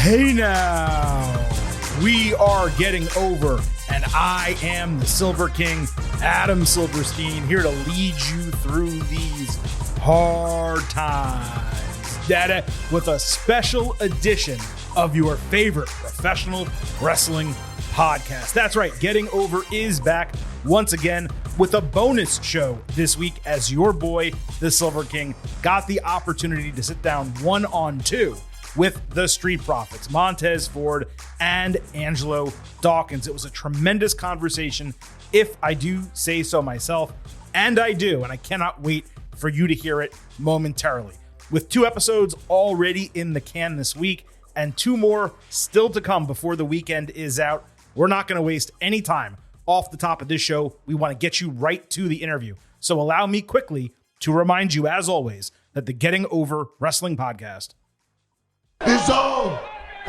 Hey now, we are getting over, and I am the Silver King, Adam Silverstein, here to lead you through these hard times. Dada, with a special edition of your favorite professional wrestling podcast. That's right, Getting Over is back once again with a bonus show this week as your boy, the Silver King, got the opportunity to sit down 1-on-2 with the Street Profits, Montez Ford and Angelo Dawkins. It was a tremendous conversation, if I do say so myself, and I do, and I cannot wait for you to hear it momentarily. With 2 episodes already in the can this week, and 2 more still to come before the weekend is out, we're not going to waste any time off the top of this show. We want to get you right to the interview. So allow me quickly to remind you, as always, that the Getting Over Wrestling Podcast is all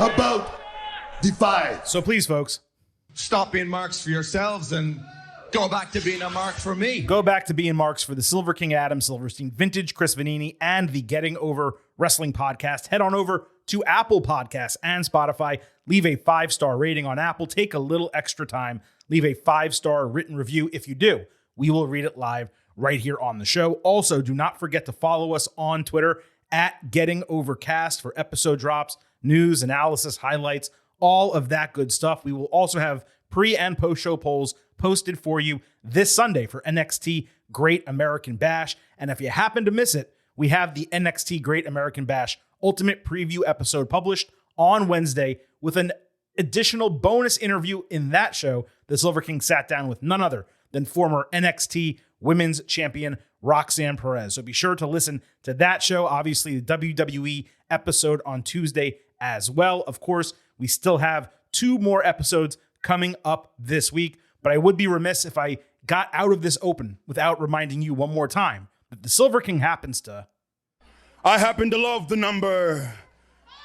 about Defy. So please, folks, stop being marks for yourselves and go back to being a mark for me. Go back to being marks for the Silver King Adam Silverstein, Vintage Chris Vanini, and the Getting Over Wrestling Podcast. Head on over to Apple Podcasts and Spotify. Leave a 5-star rating on Apple. Take a little extra time. Leave a 5-star written review. If you do, we will read it live right here on the show. Also, do not forget to follow us on Twitter at Getting Overcast for episode drops, news, analysis, highlights, all of that good stuff. We will also have pre- and post-show polls posted for you this Sunday for NXT Great American Bash. And if you happen to miss it, we have the NXT Great American Bash Ultimate Preview episode published on Wednesday with an additional bonus interview in that show. The Silver King sat down with none other than former NXT Women's Champion Roxanne Perez. So be sure to listen to that show. Obviously, the WWE episode on Tuesday as well. Of course, we still have 2 more episodes coming up this week, but I would be remiss if I got out of this open without reminding you one more time that the Silver King happens to... I happen to love the number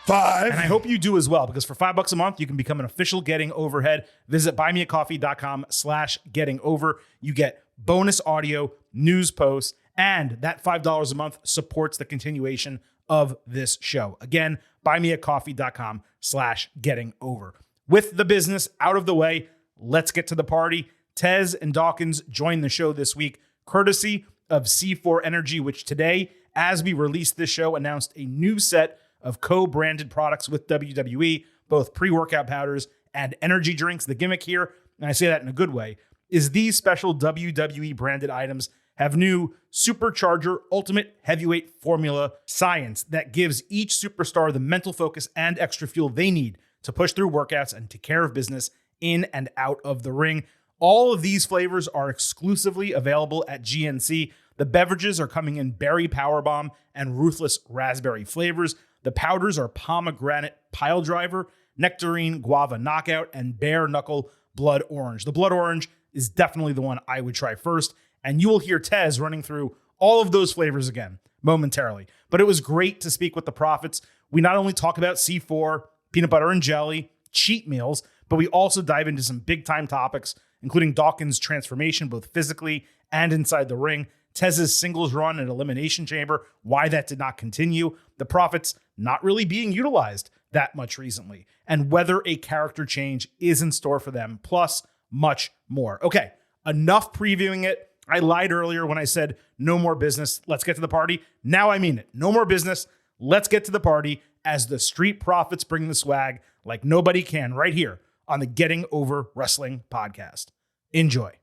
5. And I hope you do as well, because for $5 a month, you can become an official Getting Overhead. Visit buymeacoffee.com/gettingover. You get bonus audio, news posts, and that $5 a month supports the continuation of this show. Again, buymeacoffee.com/gettingover. With the business out of the way, let's get to the party. Tez and Dawkins join the show this week, courtesy of C4 Energy, which today, as we release this show, announced a new set of co-branded products with WWE, both pre-workout powders and energy drinks. The gimmick here, and I say that in a good way, is these special WWE branded items have new Supercharger Ultimate Heavyweight Formula science that gives each superstar the mental focus and extra fuel they need to push through workouts and take care of business in and out of the ring. All of these flavors are exclusively available at GNC. The beverages are coming in Berry Powerbomb and Ruthless Raspberry flavors. The powders are Pomegranate Pile Driver, Nectarine Guava Knockout, and Bare Knuckle Blood Orange. The Blood Orange is definitely the one I would try first, and you will hear Tez running through all of those flavors again momentarily. But it was great to speak with the Profits. We not only talk about C4, peanut butter and jelly, cheat meals, but we also dive into some big-time topics, including Dawkins' transformation, both physically and inside the ring, Tez's singles run and Elimination Chamber, why that did not continue, the Profits not really being utilized that much recently, and whether a character change is in store for them, plus much more. Okay, enough previewing it. I lied earlier when I said no more business. Let's get to the party. Now I mean it. No more business. Let's get to the party as the Street Profits bring the swag like nobody can right here on the Getting Over Wrestling Podcast. Enjoy.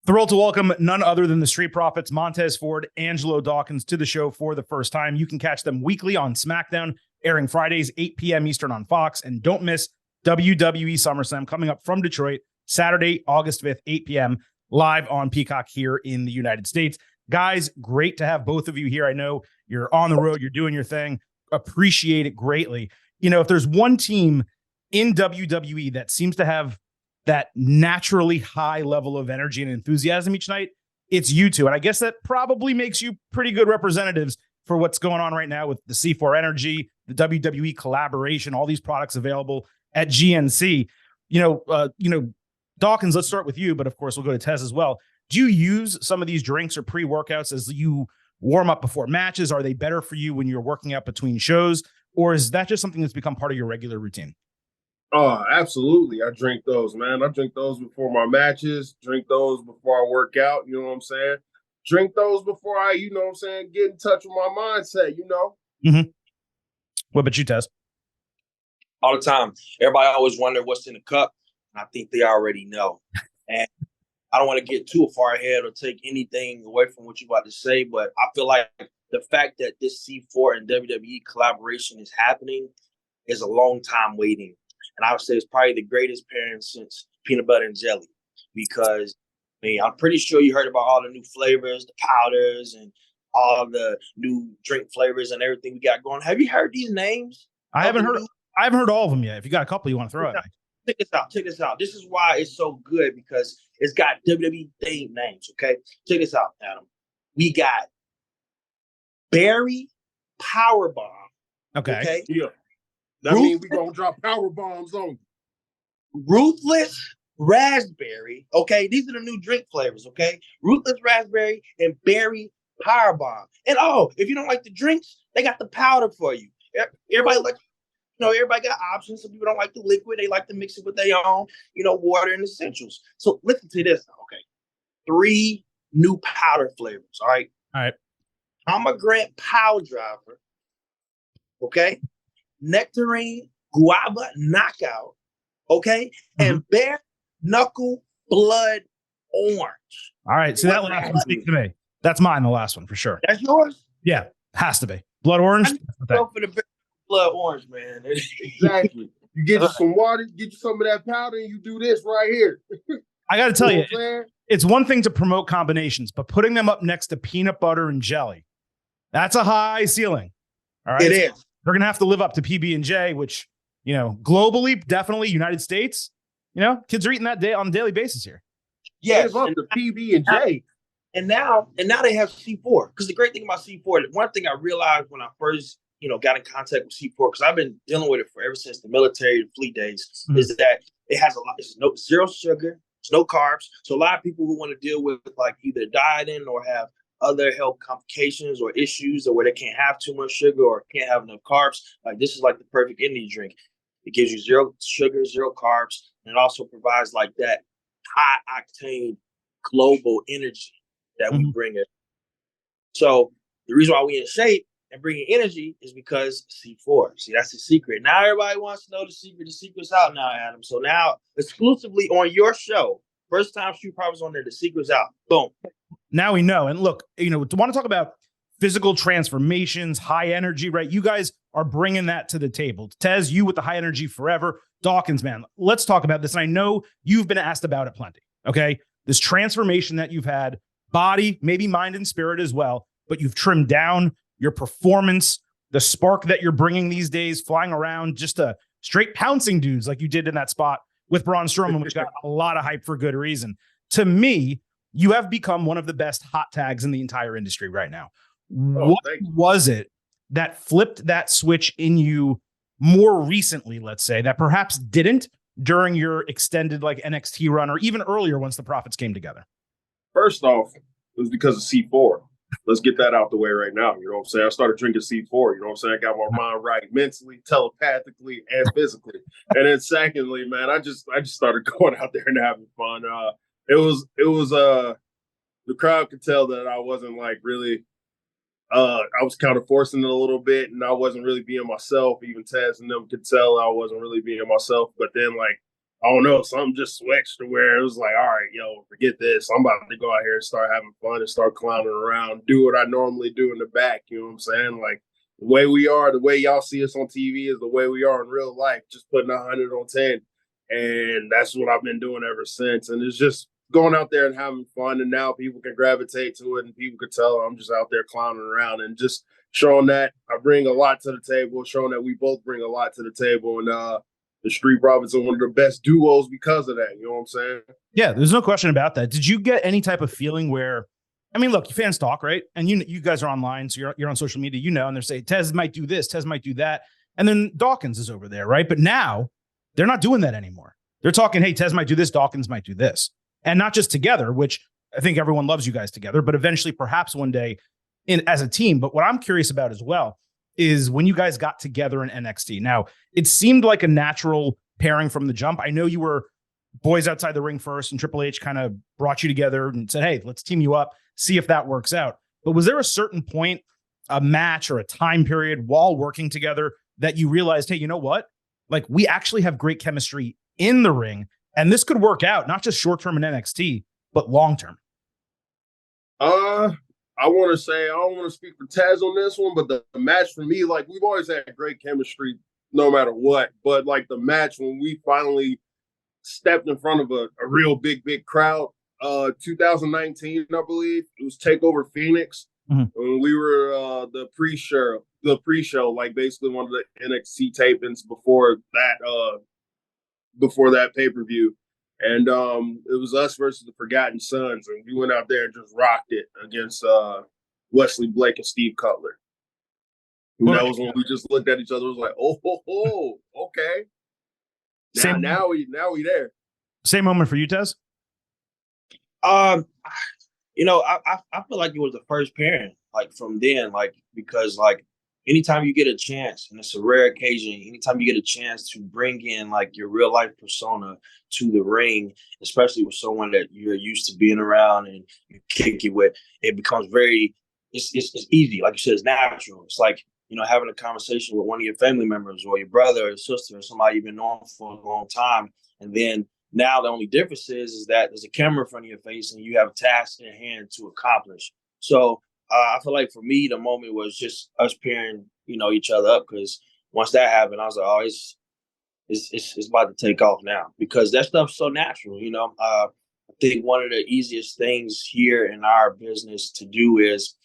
Thrilled to welcome none other than the Street Profits, Montez Ford, Angelo Dawkins, to the show for the first time. You can catch them weekly on SmackDown, airing Fridays, 8 p.m. Eastern on Fox. And don't miss WWE SummerSlam coming up from Detroit, Saturday, August 5th, 8 p.m., live on Peacock here in the United States. Guys, great to have both of you here. I know you're on the road, you're doing your thing. Appreciate it greatly. You know, if there's one team in WWE that seems to have that naturally high level of energy and enthusiasm each night, it's you two. And I guess that probably makes you pretty good representatives for what's going on right now with the C4 Energy, the WWE collaboration, all these products available at GNC. Dawkins, let's start with you, but of course we'll go to Tez as well. Do you use some of these drinks or pre-workouts as you warm up before matches? Are they better for you when you're working out between shows? Or is that just something that's become part of your regular routine? Oh, absolutely. I drink those, man. I drink those before my matches, drink those before I work out, you know what I'm saying? Drink those before I, you know what I'm saying, get in touch with my mindset, you know? Mm-hmm. What about you, Tez? All the time. Everybody always wonder what's in the cup. I think they already know. And I don't want to get too far ahead or take anything away from what you're about to say, but I feel like the fact that this C4 and WWE collaboration is happening is a long time waiting. And I would say it's probably the greatest pairing since peanut butter and jelly, because I'm pretty sure you heard about all the new flavors, the powders, and all the new drink flavors and everything we got going. Have you heard these names? I haven't heard all of them yet. If you got a couple you want to throw at me. Check this out. This is why it's so good, because it's got WWE themed names. Okay, check this out, Adam. We got Berry Powerbomb. Okay. Yeah. That means we're going to drop power bombs on you. Ruthless Raspberry. Okay, these are the new drink flavors. Okay, Ruthless Raspberry and Berry Powerbomb. And if you don't like the drinks, they got the powder for you. Everybody everybody got options. Some people don't like the liquid; they like to mix it with their own, water and essentials. So listen to this. Okay, 3 new powder flavors. All right. Pomegranate Power Driver. Okay. Nectarine Guava Knockout. Okay. Mm-hmm. And Bare Knuckle Blood Orange. All right. So that last one speaks to me. That's mine, the last one, for sure. That's yours? Yeah. Has to be. Blood orange? Go for the blood orange, man. Exactly. You get you some water, get you some of that powder, and you do this right here. I got to tell you, it's one thing to promote combinations, but putting them up next to peanut butter and jelly, that's a high ceiling. All right. It is. They're going to have to live up to PB&J, which, globally, definitely United States, kids are eating that day on a daily basis here. Yes. Live up to PB&J. And now they have C4. Because the great thing about C4, one thing I realized when I first, got in contact with C4, because I've been dealing with it ever since the military and fleet days, is that it has zero sugar, it's no carbs. So a lot of people who want to deal with like either dieting or have other health complications or issues, or where they can't have too much sugar or can't have enough carbs, like this is like the perfect energy drink. It gives you 0 sugar, 0 carbs, and it also provides like that high octane global energy that we bring it. So the reason why we in shape and bringing energy is because C4. See, that's the secret. Now everybody wants to know the secret. The secret's out now, Adam. So now exclusively on your show, first time Shoe Problems on there, the secret's out. Boom. Now we know. And look, want to talk about physical transformations, high energy, right? You guys are bringing that to the table. Tez, you with the high energy forever. Dawkins, man, let's talk about this. And I know you've been asked about it plenty, okay? This transformation that you've had, body, maybe mind and spirit as well, but you've trimmed down your performance, the spark that you're bringing these days, flying around, just a straight pouncing dudes like you did in that spot with Braun Strowman, which got a lot of hype for good reason. To me, you have become one of the best hot tags in the entire industry right now. What was it that flipped that switch in you more recently, let's say, that perhaps didn't during your extended like NXT run or even earlier once the Profits came together? First off, it was because of C4. Let's get that out the way right now. You know what I'm saying? I started drinking C4. You know what I'm saying? I got my mind right mentally, telepathically, and physically. And then secondly, man, I just started going out there and having fun. It was the crowd could tell that I wasn't like really I was kind of forcing it a little bit, and I wasn't really being myself. Even Taz and them could tell I wasn't really being myself. But then, like, I don't know, something just switched to where it was like, all right, yo, forget this. I'm about to go out here and start having fun and start clowning around, do what I normally do in the back. You know what I'm saying? Like, the way we are, the way y'all see us on TV is the way we are in real life, just putting 100 on 10. And that's what I've been doing ever since. And it's just going out there and having fun. And now people can gravitate to it, and people can tell I'm just out there clowning around and just showing that I bring a lot to the table, showing that we both bring a lot to the table. And the Street Profits are one of the best duos because of that. You know what I'm saying? Yeah, there's no question about that. Did you get any type of feeling where, I mean, look, fans talk, right? And you guys are online, so you're on social media, and they're saying, Tez might do this, Tez might do that. And then Dawkins is over there, right? But now they're not doing that anymore. They're talking, hey, Tez might do this, Dawkins might do this. And not just together, which I think everyone loves you guys together, but eventually perhaps one day as a team. But what I'm curious about as well is when you guys got together in NXT. Now, it seemed like a natural pairing from the jump. I know you were boys outside the ring first, and Triple H kind of brought you together and said, hey, let's team you up, see if that works out. But was there a certain point, a match or a time period while working together that you realized, hey, you know what? Like, we actually have great chemistry in the ring, and this could work out, not just short-term in NXT, but long-term? I want to say, I don't want to speak for Taz on this one, but the match for me, like, we've always had great chemistry no matter what. But, like, the match when we finally stepped in front of a real big crowd, 2019, I believe, it was TakeOver Phoenix. When we were the pre-show, like basically one of the NXT tapings before that pay-per-view. And it was us versus the Forgotten Sons, and we went out there and just rocked it against Wesley Blake and Steve Cutler. And that was when we just looked at each other. It was like, oh, okay. Now we there. Same moment for you, Tez? You know, I feel like it was the first pairing, like from then, like, because like anytime you get a chance, and it's a rare occasion, anytime you get a chance to bring in like your real life persona to the ring, especially with someone that you're used to being around and you kick it with, it becomes it's easy. Like you said, it's natural. It's like, you know, having a conversation with one of your family members or your brother or sister or somebody you've been knowing for a long time. And then now the only difference is that there's a camera in front of your face and you have a task in hand to accomplish. So I feel like for me, the moment was just us pairing, you know, each other up, because once that happened, I was like, oh, it's about to take off now, because that stuff's so natural, you know. I think one of the easiest things here in our business to do is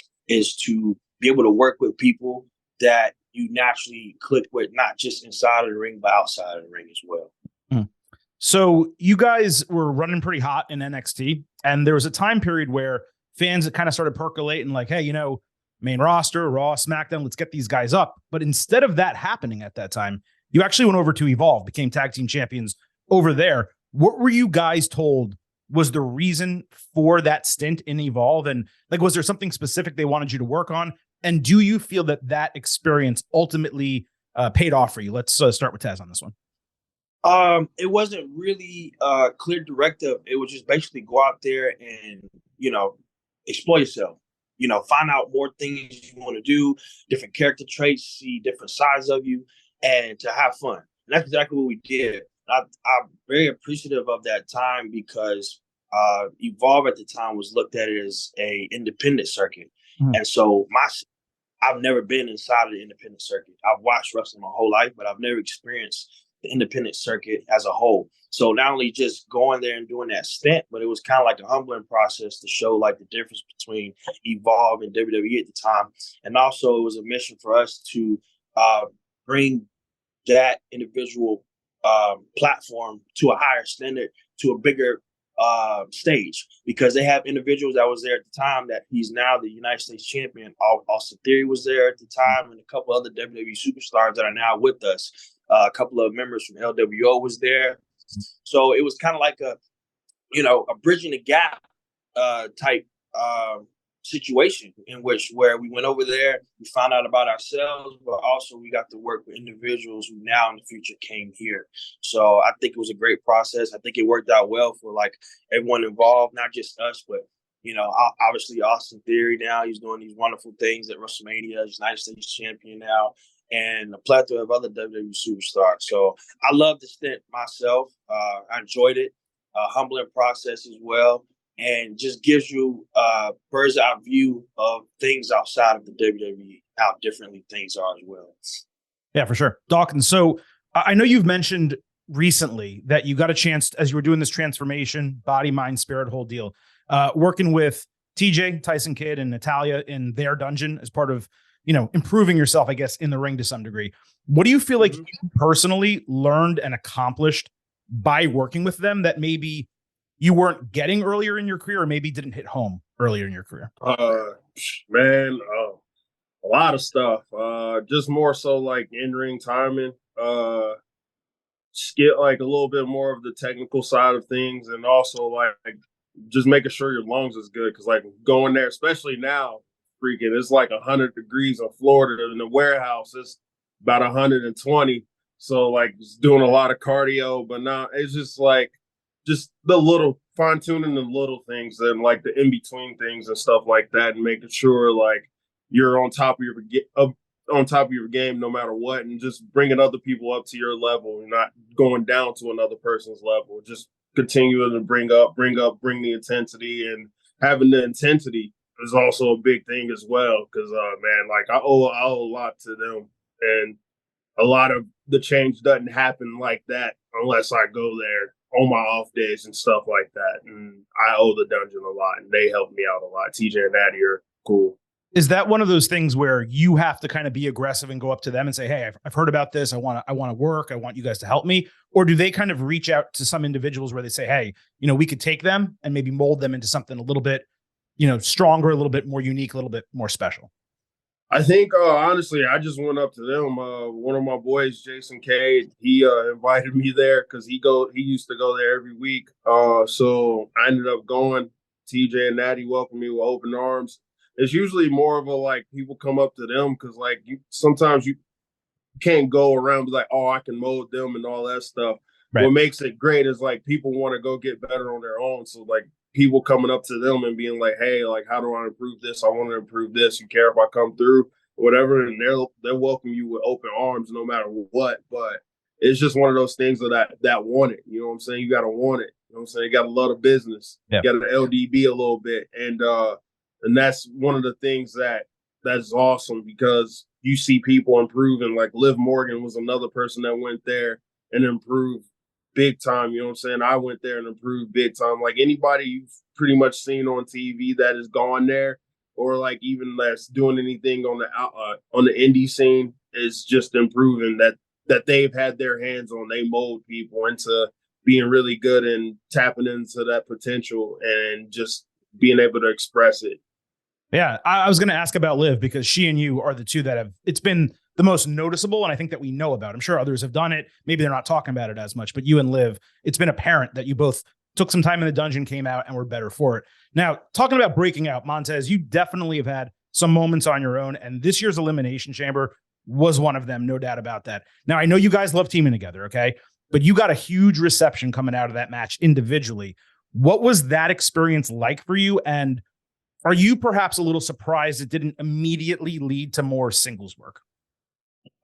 to be able to work with people that you naturally click with, not just inside of the ring, but outside of the ring as well. So you guys were running pretty hot in NXT, and there was a time period where fans kind of started percolating like, hey, you know, main roster, Raw, SmackDown, let's get these guys up. But instead of that happening at that time, you actually went over to Evolve, became tag team champions over there. What were you guys told was the reason for that stint in Evolve? And like, was there something specific they wanted you to work on? And do you feel that experience ultimately paid off for you? Let's start with Taz on this one. It wasn't really a clear directive. It was just basically go out there and, you know, explore yourself, you know, find out more things you want to do, different character traits, see different sides of you, and to have fun. And that's exactly what we did. I'm very appreciative of that time, because Evolve at the time was looked at as a independent circuit. And so I've never been inside of the independent circuit. I've watched wrestling my whole life, but I've never experienced the independent circuit as a whole. So not only just going there and doing that stint, but it was kind of like a humbling process to show like the difference between Evolve and WWE at the time. And also it was a mission for us to bring that individual platform to a higher standard, to a bigger stage, because they have individuals that was there at the time that he's now the United States champion. Austin Theory was there at the time, and a couple other WWE superstars that are now with us. A couple of members from LWO was there. So it was kind of like a bridging the gap type situation, in where we went over there, we found out about ourselves, but also we got to work with individuals who now in the future came here. So I think it was a great process. I think it worked out well for like everyone involved, not just us, but obviously Austin Theory now, he's doing these wonderful things at WrestleMania. He's United States champion now, and a plethora of other WWE superstars. So I love the stint myself. I enjoyed it. Humbling process as well, and just gives you a bird's eye view of things outside of the WWE, how differently things are as well. Yeah, for sure. Dawkins, so I know you've mentioned recently that you got a chance, as you were doing this transformation, body, mind, spirit, whole deal, working with TJ, Tyson Kidd, and Natalia in their dungeon as part of, improving yourself, I guess, in the ring to some degree. What do you feel like you personally learned and accomplished by working with them that maybe you weren't getting earlier in your career, or maybe didn't hit home earlier in your career? Man, a lot of stuff. Just more so like in-ring timing, skip like a little bit more of the technical side of things, and also like just making sure your lungs is good. Because like going there, especially now, freaking, it's like 100 degrees in Florida. In the warehouse, it's about 120. So like just doing a lot of cardio, but now it's just like just the little fine tuning the little things and like the in between things and stuff like that, and making sure like you're on top of your game no matter what, and just bringing other people up to your level and not going down to another person's level. Just continuing to bring the intensity, and having the intensity is also a big thing as well. Because man, like I owe a lot to them, and a lot of the change doesn't happen like that unless I go there on my off days and stuff like that. And I owe the dungeon a lot, and they helped me out a lot. TJ and Natty are cool. Is that one of those things where you have to kind of be aggressive and go up to them and say, hey, I've heard about this. I want to work. I want you guys to help me. Or do they kind of reach out to some individuals where they say, hey, we could take them and maybe mold them into something a little bit, stronger, a little bit more unique, a little bit more special? I think, honestly, I just went up to them. One of my boys, Jason Cade, he invited me there because he used to go there every week. So I ended up going. TJ and Natty welcomed me with open arms. It's usually more of a like people come up to them because like sometimes you can't go around and be like, oh, I can mold them and all that stuff. Right. What makes it great is like people want to go get better on their own. So like people coming up to them and being like, hey, like how do I improve this? I want to improve this. You care if I come through, whatever, and they'll welcome you with open arms no matter what. But it's just one of those things that want it. You know what I'm saying? You gotta want it. You know what I'm saying? You got a lot of business. Yeah. You got an LDB a little bit, and that's one of the things that's awesome because you see people improving. Like Liv Morgan was another person that went there and improved big time. You know what I'm saying? I went there and improved big time. Like anybody you've pretty much seen on TV that has gone there, or like even that's doing anything on the indie scene, is just improving that they've had their hands on. They mold people into being really good and tapping into that potential and just being able to express it. Yeah, I was going to ask about Liv because she and you are the two that it's been the most noticeable, and I think that we know about. I'm sure others have done it. Maybe they're not talking about it as much, but you and Liv, it's been apparent that you both took some time in the dungeon, came out, and were better for it. Now, talking about breaking out, Montez, you definitely have had some moments on your own, and this year's Elimination Chamber was one of them, no doubt about that. Now, I know you guys love teaming together, okay? But you got a huge reception coming out of that match individually. What was that experience like for you? And are you perhaps a little surprised it didn't immediately lead to more singles work?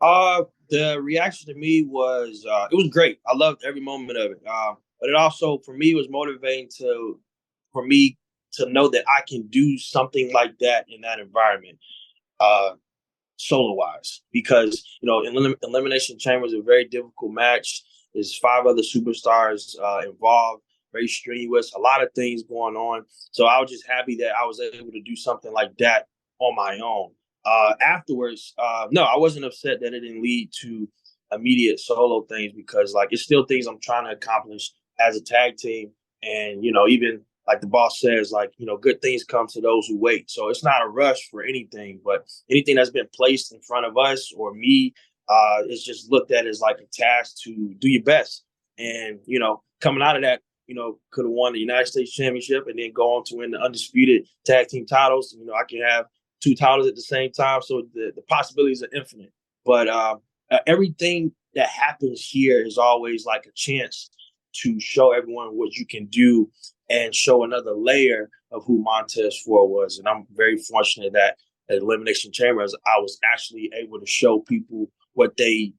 The reaction to me was, it was great. I loved every moment of it. But it also, for me, was motivating for me to know that I can do something like that in that environment, solo-wise. Because, Elimination Chamber is a very difficult match. There's 5 other superstars involved. Very strenuous, a lot of things going on. So I was just happy that I was able to do something like that on my own. Afterwards, no, I wasn't upset that it didn't lead to immediate solo things because like it's still things I'm trying to accomplish as a tag team. And, even like the boss says, like, good things come to those who wait. So it's not a rush for anything, but anything that's been placed in front of us or me is just looked at as like a task to do your best. And, coming out of that, could have won the United States Championship and then go on to win the undisputed tag team titles. I can have 2 titles at the same time. So the possibilities are infinite. But everything that happens here is always like a chance to show everyone what you can do and show another layer of who Montez Ford was. And I'm very fortunate that at Elimination Chamber, I was actually able to show people what they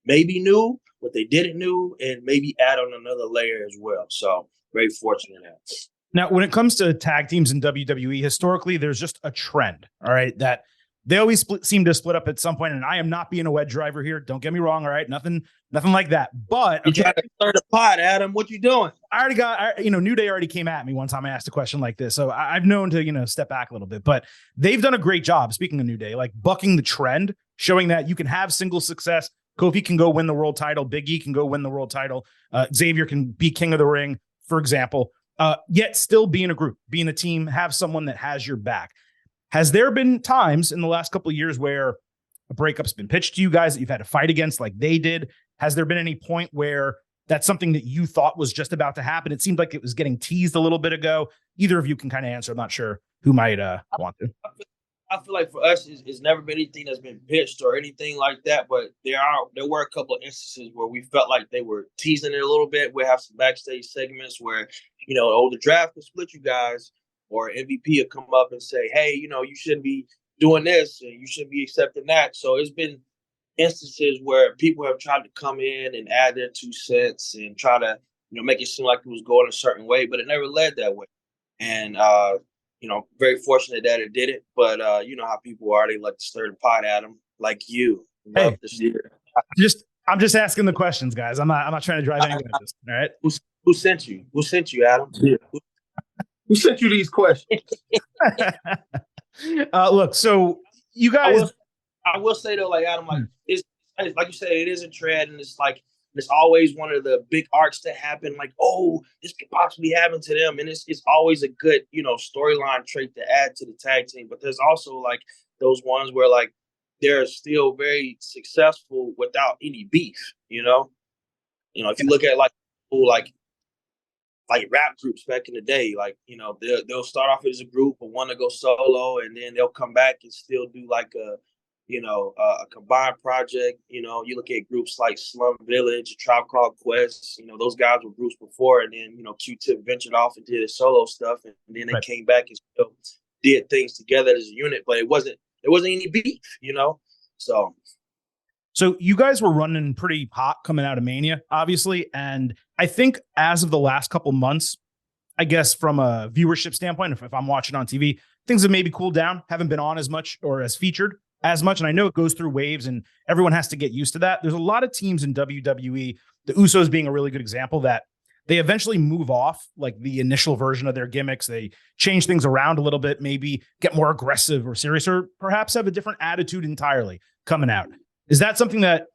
maybe knew, what they didn't know, and maybe add on another layer as well. So very fortunate at that. Now, when it comes to tag teams in WWE, historically, there's just a trend, all right, that they always seem to split up at some point. And I am not being a wedge driver here. Don't get me wrong. All right. Nothing like that. But you trying to start a pot, Adam. What you doing? I already got, New Day already came at me one time I asked a question like this. So I've known to, step back a little bit, but they've done a great job. Speaking of New Day, like bucking the trend, showing that you can have single success. Kofi can go win the world title. Big E can go win the world title. Xavier can be king of the ring, for example, yet still be in a group, be in a team, have someone that has your back. Has there been times in the last couple of years where a breakup's been pitched to you guys that you've had to fight against like they did? Has there been any point where that's something that you thought was just about to happen? It seemed like it was getting teased a little bit ago. Either of you can kind of answer. I'm not sure who might want to. I feel like for us, it's never been anything that's been pitched or anything like that. But there were a couple of instances where we felt like they were teasing it a little bit. We have some backstage segments where, the draft will split you guys, or MVP will come up and say, hey, you shouldn't be doing this and you shouldn't be accepting that. So it's been instances where people have tried to come in and add their 2 cents and try to, make it seem like it was going a certain way, but it never led that way. And, very fortunate that it didn't. But you know how people are; they like to stir the pot at them, like you. Hey, I'm just asking the questions, guys. I'm not trying to drive anyone at this. All right. Who sent you? Who sent you, Adam? Yeah. Who sent you these questions? Look, so you guys. I will say though, like Adam, like it's like you said, it is a trend, and it's always one of the big arcs that happen. Like, oh, this could possibly happen to them, and it's always a good storyline trait to add to the tag team. But there's also like those ones where like they're still very successful without any beef. If you look at like people like rap groups back in the day, like they'll start off as a group but want to go solo, and then they'll come back and still do like a combined project. You look at groups like Slum Village, Tribe Called Quest. Those guys were groups before, and then Q-Tip ventured off and did his solo stuff, and then they came back and still did things together as a unit. But it wasn't any beef, So you guys were running pretty hot coming out of Mania, obviously, and I think as of the last couple months, I guess from a viewership standpoint, if I'm watching on TV, things have maybe cooled down, haven't been on as much or as featured as much. And I know it goes through waves and everyone has to get used to that. There's a lot of teams in WWE, the Usos being a really good example, that they eventually move off like the initial version of their gimmicks. They change things around a little bit, maybe get more aggressive or serious, or perhaps have a different attitude entirely coming out. Is that something that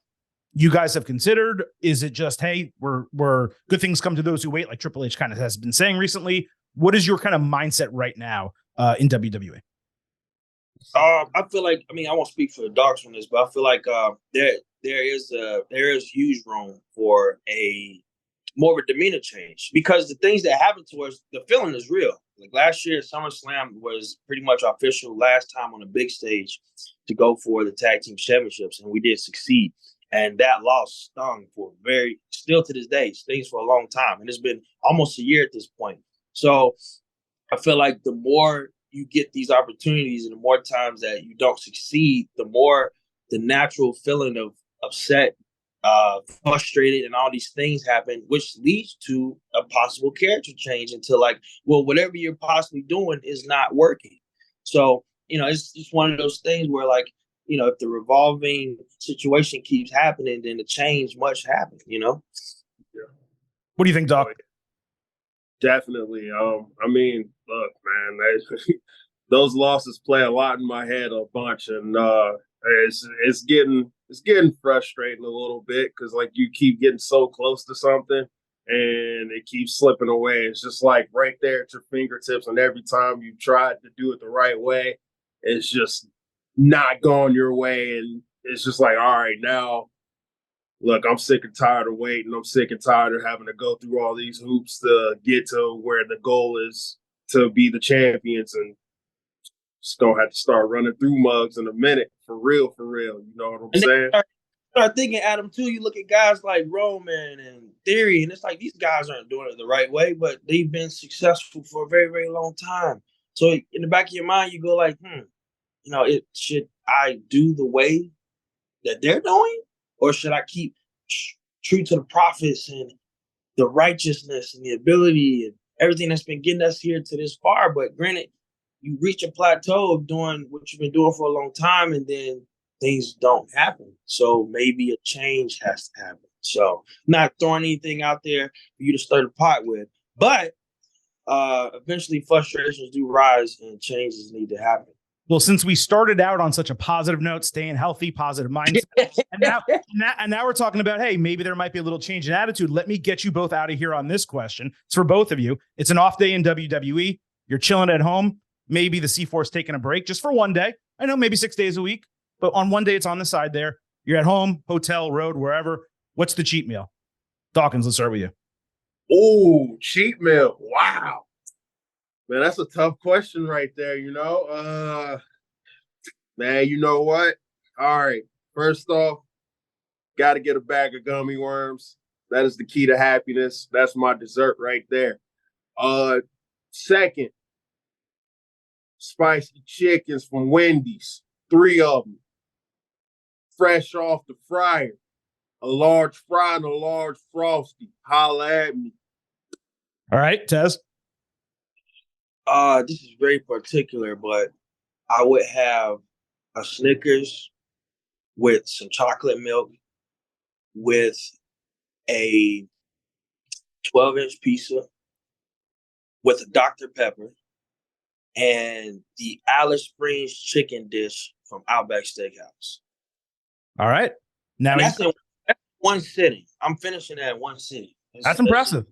you guys have considered? Is it just, hey, we're good things come to those who wait, like Triple H kind of has been saying recently? What is your kind of mindset right now in WWE? I feel like, I won't speak for the Dogs on this, but I feel like there is huge room for a more of a demeanor change, because the things that happen to us, the feeling is real. Like last year, SummerSlam was pretty much our official last time on a big stage to go for the tag team championships, and we did succeed. And that loss stung still to this day, stings for a long time, and it's been almost a year at this point. So I feel like the more you get these opportunities and the more times that you don't succeed, the more the natural feeling of upset, frustrated, and all these things happen, which leads to a possible character change into like, well, whatever you're possibly doing is not working. So, it's just one of those things where like, if the revolving situation keeps happening, then the change must happen, Yeah. What do you think, Doc? Definitely. Look, man, those losses play a lot in my head a bunch, and it's getting frustrating a little bit, because like you keep getting so close to something and it keeps slipping away. It's just like right there at your fingertips, and every time you tried to do it the right way, it's just not going your way, and it's just like, all right, now look, I'm sick and tired of waiting. I'm sick and tired of having to go through all these hoops to get to where the goal is to be the champions, and just gonna have to start running through mugs in a minute. For real. You know what I'm saying? Start thinking, Adam, too. You look at guys like Roman and Theory, and it's like these guys aren't doing it the right way, but they've been successful for a very, very long time. So in the back of your mind, you go like, should I do the way that they're doing? Or should I keep true to the prophets and the righteousness and the ability and everything that's been getting us here to this far? But granted, you reach a plateau of doing what you've been doing for a long time, and then things don't happen. So maybe a change has to happen. So I'm not throwing anything out there for you to stir the pot with. But eventually frustrations do rise and changes need to happen. Well, since we started out on such a positive note, staying healthy, positive mindset, and now we're talking about, hey, maybe there might be a little change in attitude. Let me get you both out of here on this question. It's for both of you. It's an off day in WWE. You're chilling at home. Maybe the C4's taking a break just for one day. I know maybe 6 days a week, but on one day it's on the side there. You're at home, hotel, road, wherever. What's the cheat meal? Dawkins, let's start with you. Oh, cheat meal. Wow. Man, that's a tough question right there, Man, you know what? All right. First off, got to get a bag of gummy worms. That is the key to happiness. That's my dessert right there. Second, spicy chickens from Wendy's. 3 of them. Fresh off the fryer. A large fry and a large frosty. Holla at me. All right, Tez. This is very particular, but I would have a Snickers with some chocolate milk with a 12-inch pizza with a Dr. Pepper and the Alice Springs chicken dish from Outback Steakhouse. All right. Now that's one sitting. I'm finishing that in one sitting. That's impressive.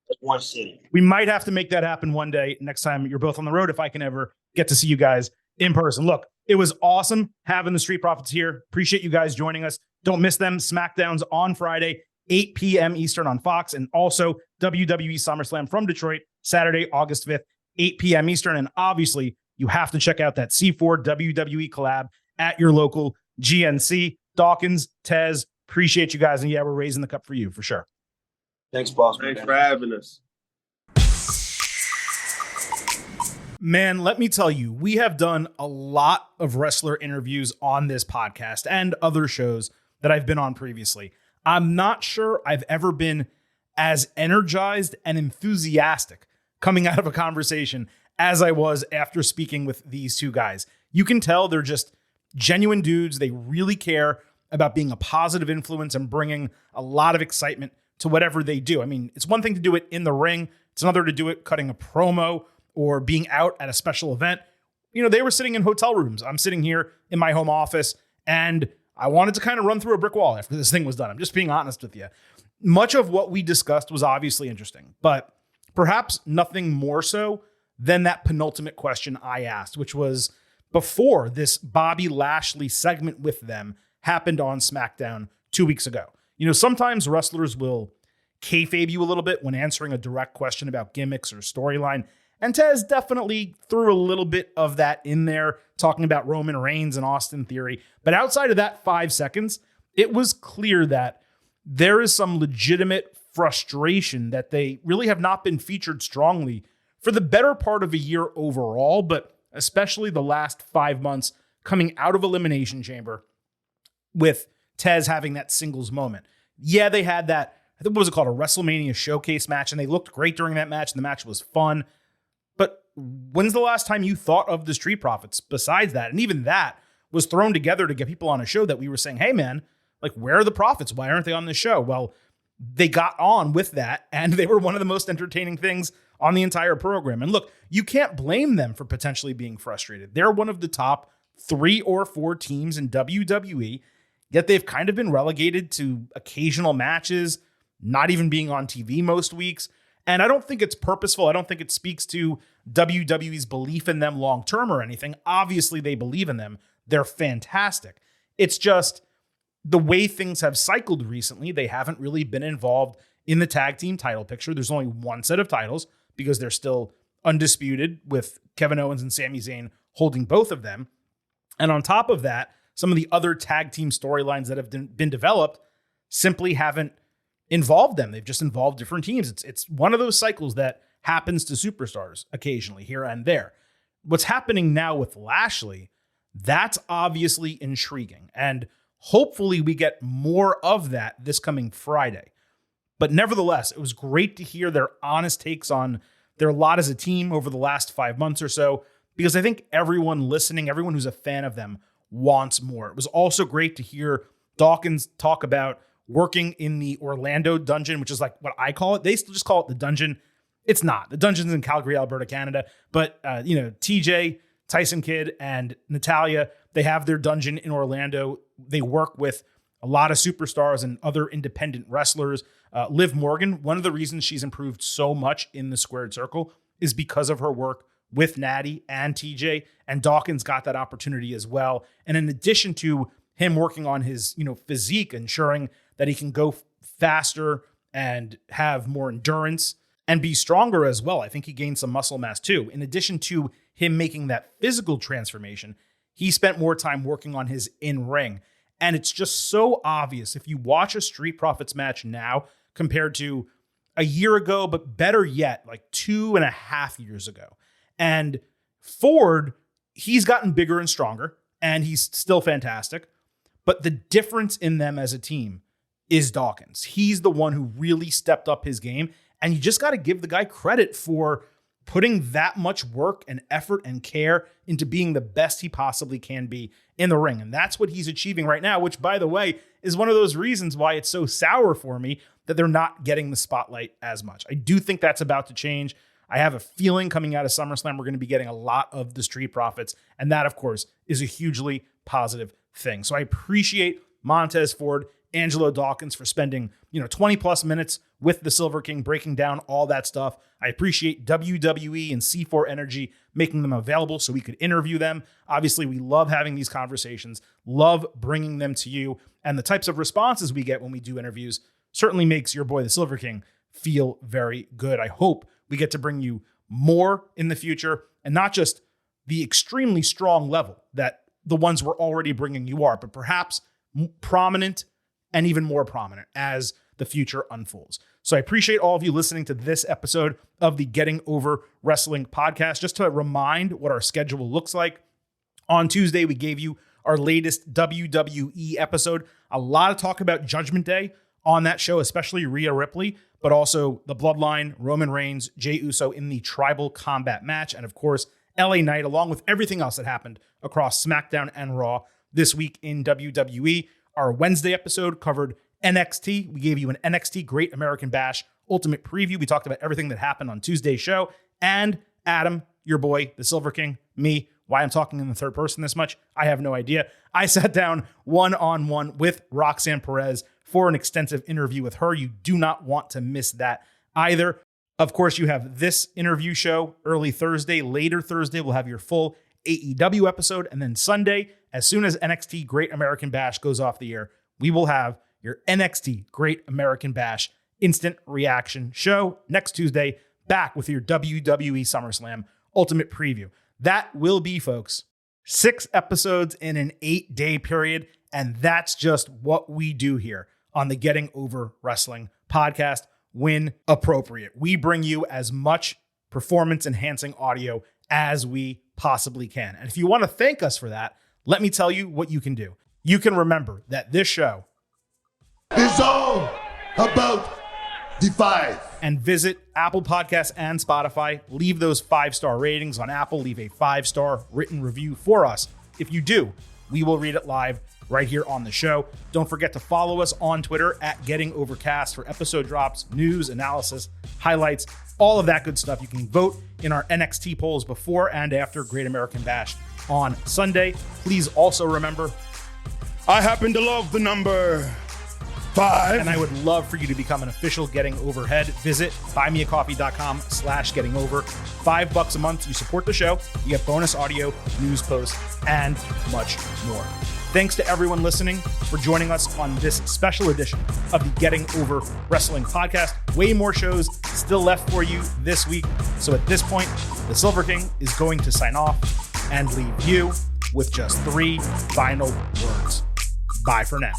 That's one sitting. We might have to make that happen one day next time you're both on the road if I can ever get to see you guys in person. Look, it was awesome having the Street Profits here. Appreciate you guys joining us. Don't miss them. SmackDown's on Friday, 8 p.m. Eastern on Fox, and also WWE SummerSlam from Detroit, Saturday, August 5th, 8 p.m. Eastern. And obviously, you have to check out that C4 WWE collab at your local GNC. Dawkins, Tez, appreciate you guys. And yeah, we're raising the cup for you for sure. Thanks, boss. Thanks for having us. Man, let me tell you, we have done a lot of wrestler interviews on this podcast and other shows that I've been on previously. I'm not sure I've ever been as energized and enthusiastic coming out of a conversation as I was after speaking with these two guys. You can tell they're just genuine dudes. They really care about being a positive influence and bringing a lot of excitement to whatever they do. I mean, it's one thing to do it in the ring. It's another to do it cutting a promo or being out at a special event. You know, they were sitting in hotel rooms. I'm sitting here in my home office, and I wanted to kind of run through a brick wall after this thing was done. I'm just being honest with you. Much of what we discussed was obviously interesting, but perhaps nothing more so than that penultimate question I asked, which was before this Bobby Lashley segment with them happened on SmackDown 2 weeks ago. You know, sometimes wrestlers will kayfabe you a little bit when answering a direct question about gimmicks or storyline. And Tez definitely threw a little bit of that in there, talking about Roman Reigns and Austin Theory. But outside of that 5 seconds, it was clear that there is some legitimate frustration that they really have not been featured strongly for the better part of a year overall, but especially the last 5 months coming out of Elimination Chamber with Tez having that singles moment. Yeah, they had that, I think, what was it called? A WrestleMania showcase match, and they looked great during that match, and the match was fun. But when's the last time you thought of the Street Profits besides that? And even that was thrown together to get people on a show that we were saying, hey man, like, where are the Profits? Why aren't they on this show? Well, they got on with that, and they were one of the most entertaining things on the entire program. And look, you can't blame them for potentially being frustrated. They're one of the top 3 or 4 teams in WWE, yet they've kind of been relegated to occasional matches, not even being on TV most weeks. And I don't think it's purposeful. I don't think it speaks to WWE's belief in them long-term or anything. Obviously, they believe in them. They're fantastic. It's just the way things have cycled recently. They haven't really been involved in the tag team title picture. There's only one set of titles because they're still undisputed with Kevin Owens and Sami Zayn holding both of them. And on top of that, some of the other tag team storylines that have been developed simply haven't involved them. They've just involved different teams. It's one of those cycles that happens to superstars occasionally here and there. What's happening now with Lashley, that's obviously intriguing. And hopefully we get more of that this coming Friday. But nevertheless, it was great to hear their honest takes on their lot as a team over the last 5 months or so, because I think everyone listening, everyone who's a fan of them, wants more. It was also great to hear Dawkins talk about working in the Orlando dungeon, which is like what I call it. They still just call it the dungeon. It's not. The dungeon's in Calgary, Alberta, Canada. But, TJ, Tyson Kidd, and Natalia, they have their dungeon in Orlando. They work with a lot of superstars and other independent wrestlers. Liv Morgan, one of the reasons she's improved so much in the Squared Circle is because of her work with Natty and TJ, and Dawkins got that opportunity as well. And in addition to him working on his, physique, ensuring that he can go faster and have more endurance and be stronger as well. I think he gained some muscle mass too. In addition to him making that physical transformation, he spent more time working on his in-ring. And it's just so obvious if you watch a Street Profits match now compared to a year ago, but better yet, like 2.5 years ago. And Ford, he's gotten bigger and stronger, and he's still fantastic. But the difference in them as a team is Dawkins. He's the one who really stepped up his game, and you just got to give the guy credit for putting that much work and effort and care into being the best he possibly can be in the ring. And that's what he's achieving right now, which, by the way, is one of those reasons why it's so sour for me that they're not getting the spotlight as much. I do think that's about to change. I have a feeling coming out of SummerSlam, we're going to be getting a lot of the Street Profits. And that, of course, is a hugely positive thing. So I appreciate Montez Ford, Angelo Dawkins for spending, 20 plus minutes with the Silver King, breaking down all that stuff. I appreciate WWE and C4 Energy making them available so we could interview them. Obviously, we love having these conversations, love bringing them to you. And the types of responses we get when we do interviews certainly makes your boy, the Silver King, feel very good. I hope we get to bring you more in the future, and not just the extremely strong level that the ones we're already bringing you are, but perhaps prominent and even more prominent as the future unfolds. So I appreciate all of you listening to this episode of the Getting Over Wrestling podcast. Just to remind what our schedule looks like, on Tuesday, we gave you our latest WWE episode. A lot of talk about Judgment Day on that show, especially Rhea Ripley, but also the Bloodline, Roman Reigns, Jey Uso in the Tribal Combat match, and of course, LA Knight, along with everything else that happened across SmackDown and Raw this week in WWE. Our Wednesday episode covered NXT. We gave you an NXT Great American Bash Ultimate Preview. We talked about everything that happened on Tuesday's show. And Adam, your boy, the Silver King, me, why I'm talking in the third person this much, I have no idea. I sat down one-on-one with Roxanne Perez for an extensive interview with her. You do not want to miss that either. Of course, you have this interview show early Thursday. Later Thursday, we'll have your full AEW episode. And then Sunday, as soon as NXT Great American Bash goes off the air, we will have your NXT Great American Bash instant reaction show next Tuesday, back with your WWE SummerSlam Ultimate Preview. That will be, folks, 6 episodes in an 8-day period. And that's just what we do here on the Getting Over Wrestling podcast when appropriate. We bring you as much performance-enhancing audio as we possibly can. And if you want to thank us for that, let me tell you what you can do. You can remember that this show is all about the 5. And visit Apple Podcasts and Spotify. Leave those 5-star ratings on Apple. Leave a 5-star written review for us. If you do, we will read it live right here on the show. Don't forget to follow us on Twitter at Getting Overcast for episode drops, news, analysis, highlights, all of that good stuff. You can vote in our NXT polls before and after Great American Bash on Sunday. Please also remember, I happen to love the number 5. and I would love for you to become an official Getting Overhead. Visit buymeacoffee.com/gettingover. $5 a month. You support the show. You get bonus audio, news posts, and much more. Thanks to everyone listening for joining us on this special edition of the Getting Over Wrestling podcast. Way more shows still left for you this week. So at this point, the Silver King is going to sign off and leave you with just 3 final words. Bye for now.